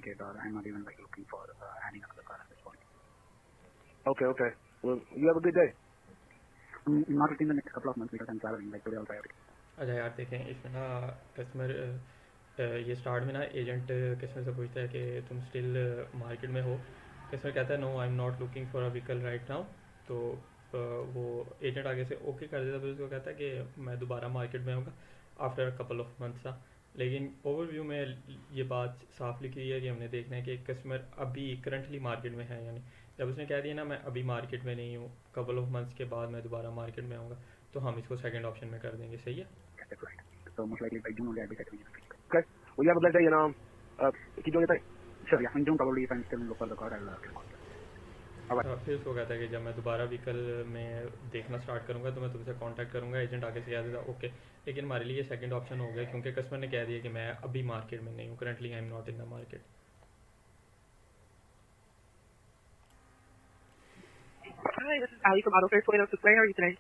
market, or I'm not even like looking for adding another car at this point. Okay. Well, you have a good day. Not within the next couple of months because I'm traveling. Like today also I have to. अच्छा यार देखें इसमें ना customer ये start में ना agent customer से पूछता है कि तुम स्टिल मार्केट में हो। कस्टमर कहता है no I am not looking for a vehicle right now. तो वो एजेंट आगे से ओके कर देता, फिर उसको कहता है कि मैं दोबारा मार्केट में आऊँगा after a couple of months था। लेकिन ओवरव्यू में ये बात साफ लिखी हुई है कि हमने देखना है कि कस्टमर अभी करंटली मार्केट में है, यानी जब उसने कह दिया ना मैं अभी मार्केट में नहीं हूँ, कपल ऑफ मंथ्स के बाद मैं दोबारा मार्केट में आऊँगा, तो हम इसको सेकंड ऑप्शन में कर देंगे। सही है। That's right. So most likely by June only I'll be settling in the future. Okay. Well, you have a blessed day and keep doing your thing. Sure. Yeah. In June probably if I'm still in look for the car, I'll get a call. फिर उसको कहता है कि जब मैं दोबारा vehicle में देखना स्टार्ट करूँगा तो मैं तुमसे कांटेक्ट करूँगा। एजेंट आगे से कह देता ओके, लेकिन हमारे लिए सेकंड ऑप्शन हो गया क्योंकि कस्टमर ने कह दिया कि मैं अभी मार्केट में नहीं हूँ, currently I am not in the market. Hi, this is Ali from Auto Fair Toyota 630. How are you today?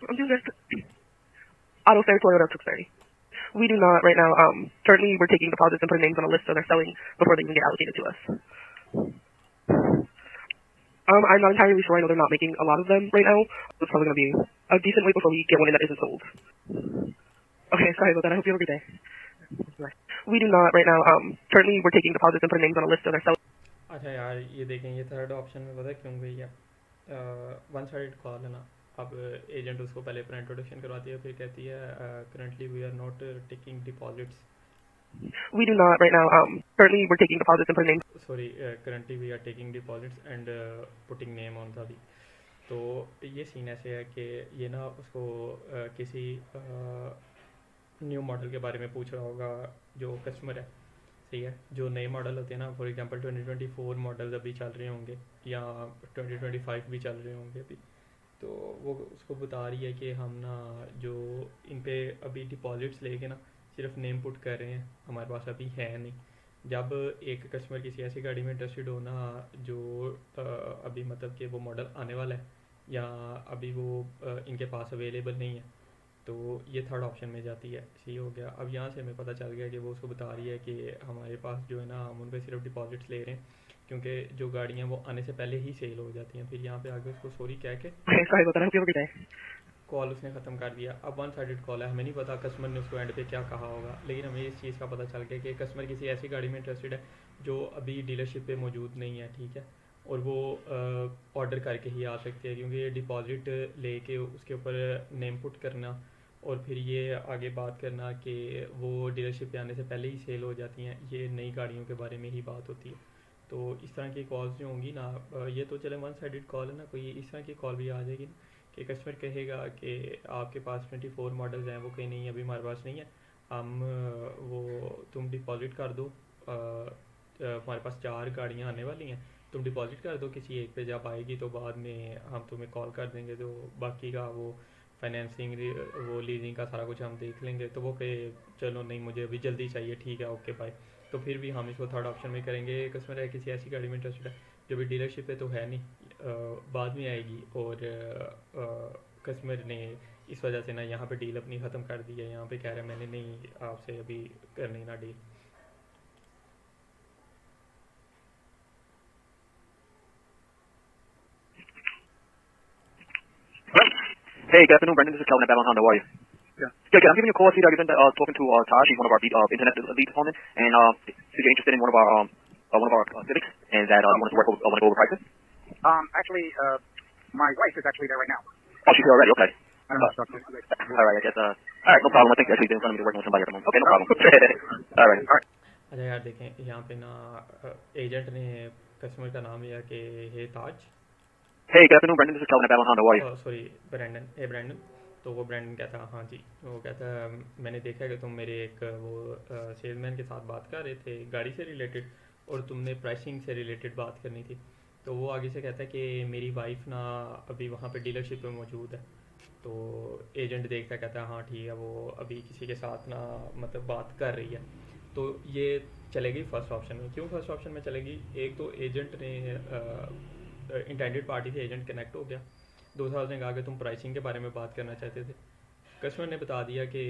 I'm doing good. Auto Fair Toyota 630. We do not right now. Currently, we're taking deposits and putting names on a list so they're selling before they even get allocated to us. I'm not entirely sure. I know they're not making a lot of them right now. It's probably going to be a decent wait before we get one in that isn't sold. Okay, sorry about that. I hope you have a good day. Bye. We do not right now. Currently, we're taking deposits and putting names on a list so they're selling. अच्छा यार ये देखें, ये third option में पता है क्यों गई है? वन साइडेड कॉल है ना। अब एजेंट उसको पहले अपना इंट्रोडक्शन करवाती है, फिर कहती है currently we are not taking deposits. We do not right now. Currently, we're taking deposits and putting names. Sorry, currently we are taking deposits and putting name on the deal. तो ये scene ऐसे है कि ये ना उसको किसी new model के बारे में पूछ रहा होगा जो कस्टमर है। सही है, जो नए मॉडल होते हैं ना, फॉर एग्जांपल 2024 मॉडल अभी चल रहे होंगे या 2025 भी चल रहे होंगे अभी, तो वो उसको बता रही है कि हम ना जो इन पे अभी डिपॉजिट्स लेके ना सिर्फ नेम पुट कर रहे हैं, हमारे पास अभी है नहीं। जब एक कस्टमर किसी ऐसी गाड़ी में इंटरेस्टेड हो ना जो अभी मतलब कि वो मॉडल आने वाला है या अभी वो इनके पास अवेलेबल नहीं है, तो ये थर्ड ऑप्शन में जाती है। सही हो गया। अब यहाँ से हमें पता चल गया कि वो उसको बता रही है कि हमारे पास जो है ना हम उन पर सिर्फ डिपॉजिट्स ले रहे हैं क्योंकि जो गाड़ियाँ वो आने से पहले ही सेल हो जाती हैं। फिर यहाँ पे आगे उसको सॉरी कह के कॉल उसने ख़त्म कर दिया। अब वन साइडेड कॉल है, हमें नहीं पता कस्टमर ने उसको एंड पे क्या कहा होगा, लेकिन हमें इस चीज़ का पता चल गया कि कस्टमर किसी ऐसी गाड़ी में इंटरेस्टेड है जो अभी डीलरशिप पे मौजूद नहीं है। ठीक है, और वो ऑर्डर करके ही आ सकती है क्योंकि ये डिपॉजिट लेके उसके ऊपर नेम पुट करना और फिर ये आगे बात करना कि वो डीलरशिप पे आने से पहले ही सेल हो जाती हैं, ये नई गाड़ियों के बारे में ही बात होती है। तो इस तरह की कॉल्स जो होंगी ना, ये तो चले वन साइडेड कॉल है ना, कोई इस तरह की कॉल भी आ जाएगी कि कस्टमर कहेगा कि आपके पास 24 मॉडल्स हैं, वो कहीं नहीं अभी हमारे पास नहीं है, हम वो तुम डिपॉजिट कर दो, हमारे पास 4 गाड़ियाँ आने वाली हैं, तुम डिपॉजिट कर दो किसी एक पे, जब आएगी तो बाद में हम तुम्हें कॉल कर देंगे, तो बाकी का वो फाइनेंसिंग वो लीजिंग का सारा कुछ हम देख लेंगे। तो वो कहे चलो नहीं मुझे अभी जल्दी चाहिए, ठीक है ओके बाय। तो फिर भी हम इसको थर्ड ऑप्शन में करेंगे। कस्टमर है किसी ऐसी गाड़ी में इंटरेस्टेड है जो भी डीलरशिप पे तो है नहीं, बाद में आएगी, और कस्टमर ने इस वजह से ना यहाँ पे डील अपनी ख़त्म कर दी है, यहाँ पे कह रहा है मैंने नहीं आपसे अभी करनी ना deal. Hey, good afternoon, Brendan. This is Kelvin at Babylon Honda. How are you? Yeah. Good. I'm giving you a call. See, I've been talking to Taj. He's one of our internet lead opponents, and see you're interested in one of our Civics, and that you want to go over prices. Actually, my wife is actually there right now. Oh, she's here already. Okay. I don't know what to talk to. All right. I guess. All right. No problem. I think actually they're going to be working with somebody at the moment. Okay. No problem. All right. अच्छा यार देखें, यहाँ पे ना agent ने customer का नाम लिया कि हे ताज। Hey, good afternoon, Brendan. This is Kelvin at Babylon Honda. How are you? Sorry Brandon, hey Brandon. तो वो ब्रैंडन कहता हाँ जी, वो कहता मैंने देखा कि तुम मेरे एक वो सेल्समैन के साथ बात कर रहे थे गाड़ी से रिलेटेड और तुमने प्राइसिंग से रिलेटेड बात करनी थी। तो वो आगे से कहता है कि मेरी वाइफ ना अभी वहाँ पे डीलरशिप में मौजूद है। तो एजेंट देखता कहता है हाँ ठीक है, वो अभी किसी के साथ ना मतलब बात कर रही है। तो ये चलेगी फर्स्ट ऑप्शन में। क्यों फर्स्ट ऑप्शन में चलेगी? एक तो एजेंट ने इंटेंडेड पार्टी से एजेंट कनेक्ट हो गया, दूसरा उसने कहा कि तुम प्राइसिंग के बारे में बात करना चाहते थे, कस्टमर ने बता दिया कि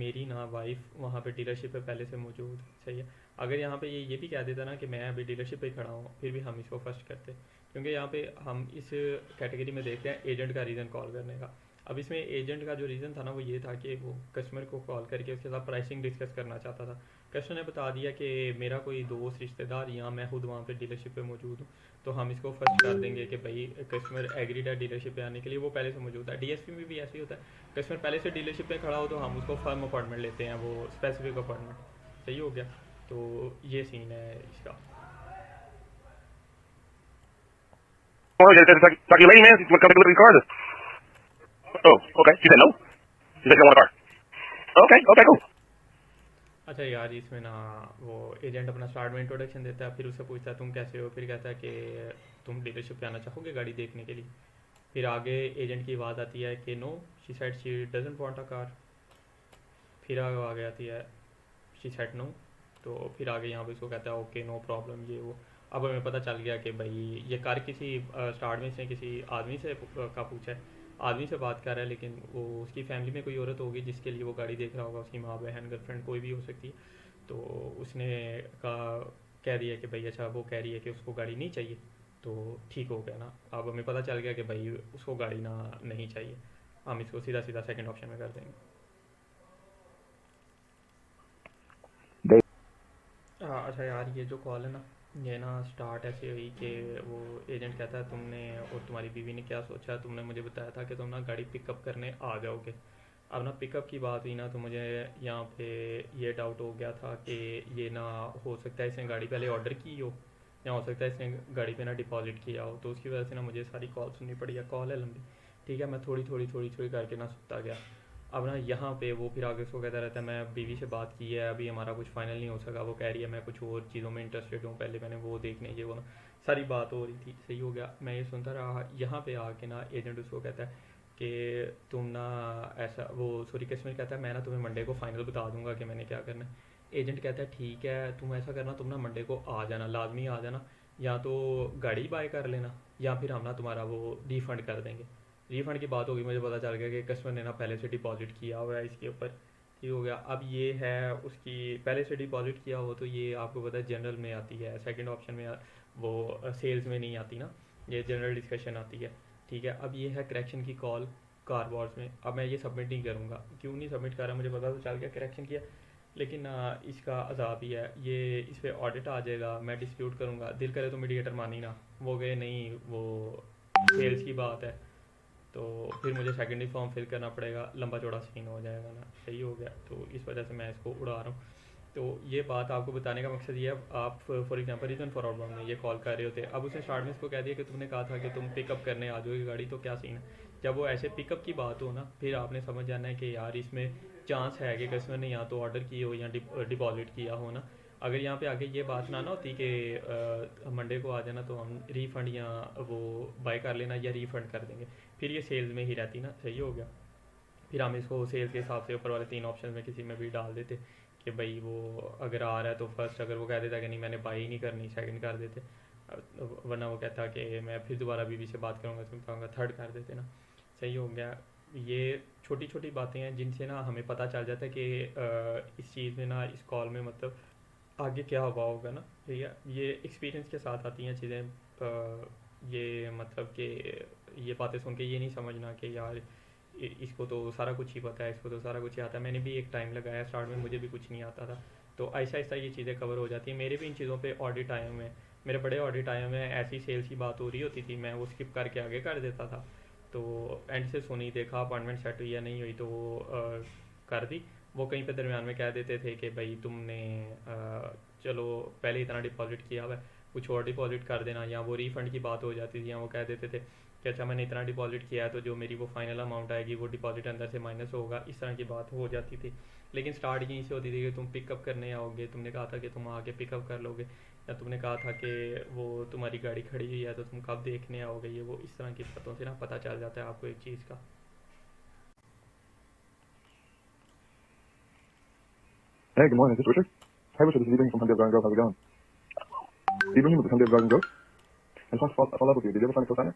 मेरी ना वाइफ वहाँ पे डीलरशिप पे पहले से मौजूद। सही है। अगर यहाँ पे ये भी कह देता ना कि मैं अभी डीलरशिप पे ही खड़ा हूँ, फिर भी हम इसको फर्स्ट करते, क्योंकि यहाँ पे हम इस कैटेगरी में देखते हैं एजेंट का रीज़न कॉल करने का। अब इसमें एजेंट का जो रीज़न था ना वो ये था कि वो कस्टमर को कॉल करके उसके साथ प्राइसिंग डिस्कस करना चाहता था। कस्टमर ने बता दिया कि मेरा कोई दोस्त रिश्तेदार या मैं खुद वहाँ पे डीलरशिप पे मौजूद हूँ, तो हम इसको फर्स्ट कर देंगे कि भाई कस्टमर एग्रीड है डीलरशिप पे आने के लिए, वो पहले से मौजूद है। डीएसपी में भी ऐसे ही होता है, कस्टमर पहले से डीलरशिप पे खड़ा हो तो हम उसको फर्म अपॉइंटमेंट लेते हैं, वो स्पेसिफिक अपॉइंटमेंट। सही हो गया, तो ये सीन है इसका। Oh, yeah, talk to your lady, man. You want to come take a look at these cars? Oh, okay. She said no. She said she don't want a car. Okay, okay, cool. अच्छा यार, इसमें ना वो agent अपना start में introduction देता है, फिर उससे पूछता है तुम कैसे हो, फिर कहता है कि तुम डीलरशिप पे आना चाहोगे गाड़ी देखने के लिए। फिर आगे एजेंट की आवाज़ आती है कि no, she said she doesn't want a car. फिर आगे आती है शी सेड नो, तो फिर आगे यहाँ पे इसको कहता है ओके नो प्रॉब्लम ये वो। अब हमें पता चल गया कि भाई ये कार किसी स्टार्ट में इसने किसी आदमी से का पूछा है, आदमी से बात कर रहा है, लेकिन वो उसकी फैमिली में कोई औरत होगी जिसके लिए वो गाड़ी देख रहा होगा, उसकी माँ बहन गर्लफ्रेंड कोई भी हो सकती है। तो उसने कह दिया कि भाई अच्छा, वो कह रही है कि उसको गाड़ी नहीं चाहिए, तो ठीक हो गया ना। अब हमें पता चल गया कि भाई उसको गाड़ी ना नहीं चाहिए, हम इसको सीधा सीधा सेकंड ऑप्शन में कर देंगे। अच्छा यार, ये जो कॉल है ना, ये ना स्टार्ट ऐसे हुई कि वो एजेंट कहता है तुमने और तुम्हारी बीवी ने क्या सोचा, तुमने मुझे बताया था कि तुम ना गाड़ी पिकअप करने आ जाओगे। अब ना पिकअप की बात हुई ना, तो मुझे यहाँ पे ये डाउट हो गया था कि ये ना हो सकता है इसने गाड़ी पहले ऑर्डर की हो, या हो सकता है इसने गाड़ी पे ना डिपॉजिट किया हो, तो उसकी वजह से ना मुझे सारी कॉल सुननी पड़ी है। कॉल है लंबी, ठीक है, मैं थोड़ी थोड़ी थोड़ी थोड़ी करके ना सुनता गया। अब ना यहाँ पे वो फिर आगे उसको कहता रहता है मैं बीवी से बात की है, अभी हमारा कुछ फाइनल नहीं हो सका, वो कह रही है मैं कुछ और चीज़ों में इंटरेस्टेड हूँ, पहले मैंने वो देखने ये वो ना सारी बात हो रही थी। सही हो गया, मैं ये सुनता रहा। यहाँ पे आके ना एजेंट उसको कहता है कि तुम ना ऐसा, वो सॉरी कस्टमर कहता है मैं ना तुम्हें मंडे को फाइनल बता दूंगा कि मैंने क्या करना है। एजेंट कहता है ठीक है, तुम ऐसा करना, तुम ना मंडे को आ जाना, लाजमी आ जाना, या तो गाड़ी बाय कर लेना या फिर हम ना तुम्हारा वो रिफ़ंड कर देंगे। रिफ़ंड की बात होगी, मुझे पता चल गया कि कस्टमर ने ना पहले से डिपॉजिट किया हुआ है इसके ऊपर। ठीक हो गया। अब ये है उसकी पहले से डिपॉजिट किया हो, तो ये आपको पता है जनरल में आती है, सेकंड ऑप्शन में वो सेल्स में नहीं आती ना, ये जनरल डिस्कशन आती है। ठीक है, अब ये है करेक्शन की कॉल कार वॉर्स में। अब मैं ये सबमिट नहीं करूँगा, क्यों नहीं सबमिट कर रहा, मुझे पता तो चल गया करेक्शन किया, लेकिन इसका अजाब ही है, ये इस पर ऑडिट आ जाएगा, मैं डिस्प्यूट करूँगा, दिल करे तो मीडिएटर मानी ना, वो गए नहीं, वो सेल्स की बात है, तो फिर मुझे सेकेंडरी फॉर्म फिल करना पड़ेगा, लंबा चौड़ा सीन हो जाएगा ना। सही हो गया, तो इस वजह से मैं इसको उड़ा रहा हूँ। तो ये बात आपको बताने का मकसद ये है, आप for example reason for outbound में ये कॉल कर रहे होते, अब उसने स्टार्ट में इसको कह दिया कि तुमने कहा था कि तुम पिकअप करने आ जाओगे गाड़ी, तो क्या सीन है। जब वो ऐसे पिकअप की बात हो ना, फिर आपने समझ जाना है कि यार इसमें चांस है कि कस्टमर ने या तो ऑर्डर किए हो या डिपॉजिट किया हो ना। अगर यहाँ पे आगे ये बात ना होती कि मंडे को आ जाना तो हम रीफ़ंड या वो बाय कर लेना या रीफ़ंड कर देंगे, फिर ये सेल्स में ही रहती ना। सही हो गया, फिर हम इसको सेल्स के हिसाब से ऊपर वाले 3 ऑप्शन में किसी में भी डाल देते कि भाई वो अगर आ रहा है तो फर्स्ट, अगर वो कह देता कि नहीं मैंने बाई नहीं करनी, सेकंड कर देते, वरना वो कहता कि मैं फिर दोबारा बीवी से बात करूँगा तो कहूँगा थर्ड कर देते ना। सही हो गया। ये छोटी छोटी बातें हैं जिनसे ना हमें पता चल जाता है कि इस चीज़ में ना, इस कॉल में मतलब आगे क्या हुआ होगा ना। ठीक है, ये एक्सपीरियंस के साथ आती हैं चीज़ें। ये मतलब कि ये बातें सुन के ये नहीं समझना कि यार इसको तो सारा कुछ ही पता है, इसको तो सारा कुछ ही आता है। मैंने भी एक टाइम लगाया स्टार्ट में, मुझे भी कुछ नहीं आता था, तो ऐसा ऐसा ये चीज़ें कवर हो जाती हैं। मेरे भी इन चीज़ों पे ऑडिट आए हुए हैं, मेरे बड़े ऑडिट आए हुए हैं, ऐसी सेल्स की बात हो रही होती थी, मैं वो स्किप करके आगे कर देता था, तो एंड से सुनी, देखा अपॉइंटमेंट सेट हुई या नहीं हुई, तो वो कर दी। वो कहीं पे दरमियान में कह देते थे कि भाई तुमने चलो पहले इतना डिपॉजिट किया हुआ है, कुछ और डिपॉजिट कर देना, या वो रिफ़ंड की बात हो जाती थी, या वो कह देते थे कि अच्छा मैंने इतना डिपॉजिट किया है तो जो मेरी वो फाइनल अमाउंट आएगी वो डिपॉजिट अंदर से माइनस होगा, इस तरह की बात हो जाती थी। लेकिन स्टार्ट यहीं से होती थी कि तुम पिकअप करने आओगे, तुमने कहा था कि तुम आके पिकअप कर लोगे, या तुमने कहा था कि वो तुम्हारी गाड़ी खड़ी हुई है तो तुम कब देखने आओगे, ये वो इस तरह की बातों से ना पता चल जाता है आपको एक चीज़ का। Hey, good morning. Is this Richard? Hey, Richard, this is Ibrahim from Hyundai Garden Grove. How's it going? Ibrahim with Hyundai Garden Grove. I just want to follow up with you. Did you ever find a co-signer?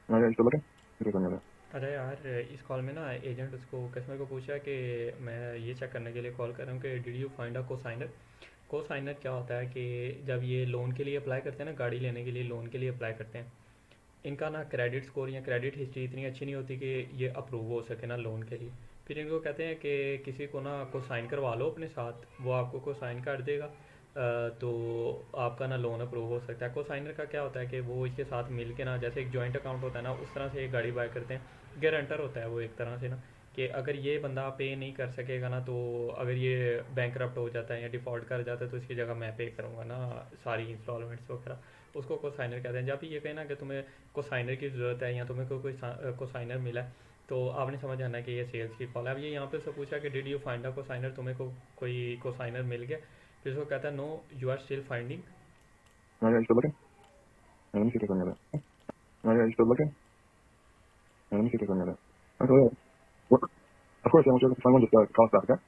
No, yeah, you still looking? If there's any other. अरे यार, इस call में ना agent उसको customer को पूछा कि मैं ये चेक करने के लिए कॉल कर रहा हूँ कि डिड यू फाइंड अ को साइनर। को साइनर क्या होता है कि जब ये लोन के लिए अप्लाई करते हैं ना, गाड़ी लेने के लिए लोन के लिए अप्लाई करते हैं, इनका ना क्रेडिट स्कोर या क्रेडिट हिस्ट्री इतनी अच्छी नहीं होती कि ये अप्रूव हो सके ना लोन के लिए। फिर इनको कहते हैं कि किसी को ना को साइन करवा लो अपने साथ, वो आपको को साइन कर देगा, तो आपका ना लोन अप्रूव हो सकता है। को साइनर का क्या होता है कि वो इसके साथ मिल के ना, जैसे एक जॉइंट अकाउंट होता है ना, उस तरह से एक गाड़ी बाय करते हैं। गारंटर होता है वो एक तरह से ना, कि अगर ये बंदा पे नहीं कर सकेगा ना, तो अगर ये बैंकरप्ट हो जाता है या डिफ़ॉल्ट कर जाता है, तो इसकी जगह मैं पे करूँगा ना सारी इंस्टॉलमेंट्स वगैरह। उसको को साइनर कहते हैं। जब भी ये कहें ना कि तुम्हें को साइनर की ज़रूरत है या तुम्हें कोई को साइनर मिला है, तो आपने समझ आना कि ये सेल्स की कॉल है। अब ये यहाँ पे से पूछा कि डिड यू फाइंड अ को साइनर, तुम्हें को कोई को साइनर मिल गया? फिर उसको कहता है no you are still finding. Yeah, you still looking? Yeah, let me see if there's any of that. Yeah, you still looking? Yeah, let me see if there's any of that. Okay, yeah. What? Of course, yeah, once you're looking for someone, just call us back, okay?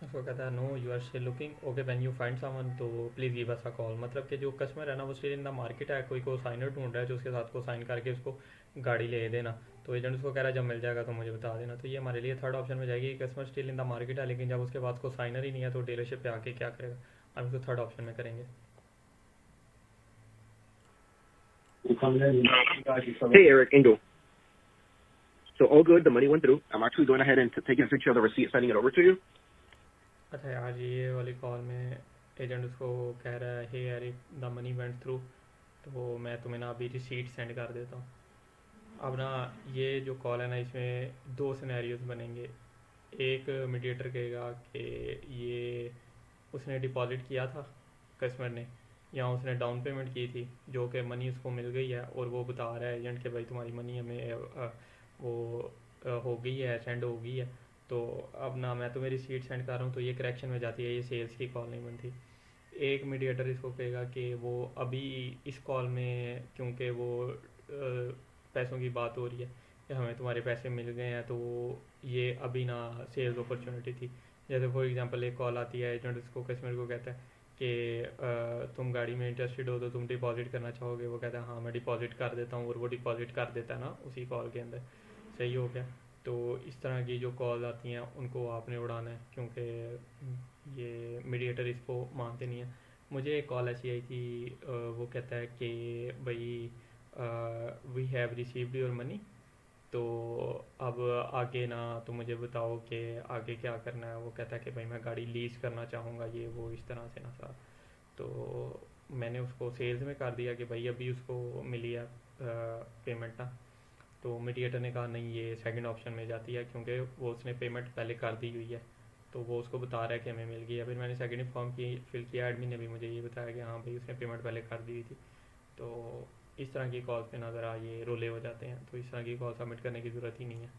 उसको कहता है no you are still looking okay when you find someone तो please give us a call. मतलब कि जो customer है ना, वो स्टिल इन द मार्केट है, कोई को साइनर ढूंढ रहा है जो उसके साथ को साइन करके उसको गाड़ी ले देना। तो एजेंट उसको कह रहा है जब मिल जाएगा तो मुझे बता देना। तो ये हमारे लिए थर्ड ऑप्शन में जाएगी। Customer still in the market है, लेकिन जब उसके पास को साइनर ही नहीं है तो डीलरशिप पे आके क्या करेगा, हम इसको थर्ड ऑप्शन में करेंगे। Hey, Eric, Engel. So all good. The money went through. I'm actually going ahead and taking a picture of the receipt, sending it over to you. अच्छा यार, ये वाली कॉल में एजेंट उसको कह रहा है hey Eric the money went through, तो मैं तुम्हें ना अभी रिसीट सेंड कर देता हूँ। अब ना ये जो कॉल है ना, इसमें दो सिनेरियोज बनेंगे। एक मीडिएटर कहेगा कि ये उसने डिपॉजिट किया था कस्टमर ने, या उसने डाउन पेमेंट की थी जो कि मनी उसको मिल गई है, और वो बता रहा है एजेंट कि भाई तुम्हारी मनी हमें वो हो गई है, सेंड हो गई है। तो अब ना मैं तुम्हें रिसीट सेंड कर रहा हूँ, तो ये करेक्शन में जाती है, ये सेल्स की कॉल नहीं बनती। एक मीडिएटर इसको कहेगा कि वो अभी इस कॉल में क्योंकि वो पैसों की बात हो रही है कि हमें तुम्हारे पैसे मिल गए हैं, तो ये अभी ना सेल्स अपॉर्चुनिटी थी। जैसे फॉर एग्जांपल एक कॉल आती है, एजेंट उसको कस्टमर को कहता है कि तुम गाड़ी में इंटरेस्टेड हो तो तुम डिपॉजिट करना चाहोगे। वो कहता है हाँ मैं डिपॉजिट कर देता हूँ, और वो डिपॉजिट कर देता है ना उसी कॉल के अंदर। सही हो गया। तो इस तरह की जो कॉल आती हैं उनको आपने उड़ाना है, क्योंकि ये मीडिएटर इसको मानते नहीं है। मुझे एक कॉल ऐसी आई थी, वो कहता है कि भाई we have received your money, तो अब आगे ना तो मुझे बताओ कि आगे क्या करना है। वो कहता है कि भाई मैं गाड़ी लीज करना चाहूँगा, ये वो इस तरह से ना सर। तो मैंने उसको सेल्स में कर दिया कि भाई अभी उसको मिली है पेमेंट ना। तो मीडिएटर ने कहा नहीं ये सेकंड ऑप्शन में जाती है, क्योंकि वो उसने पेमेंट पहले कर दी हुई है, तो वो उसको बता रहा है कि हमें मिल गई है। फिर मैंने सेकंड फॉर्म की फिल किया, एडमिन ने भी मुझे ये बताया कि हाँ भाई उसने पेमेंट पहले कर दी हुई थी। तो इस तरह की कॉल पे ना ज़रा ये रोले हो जाते हैं, तो इस तरह की कॉल सबमिट करने की ज़रूरत ही नहीं है।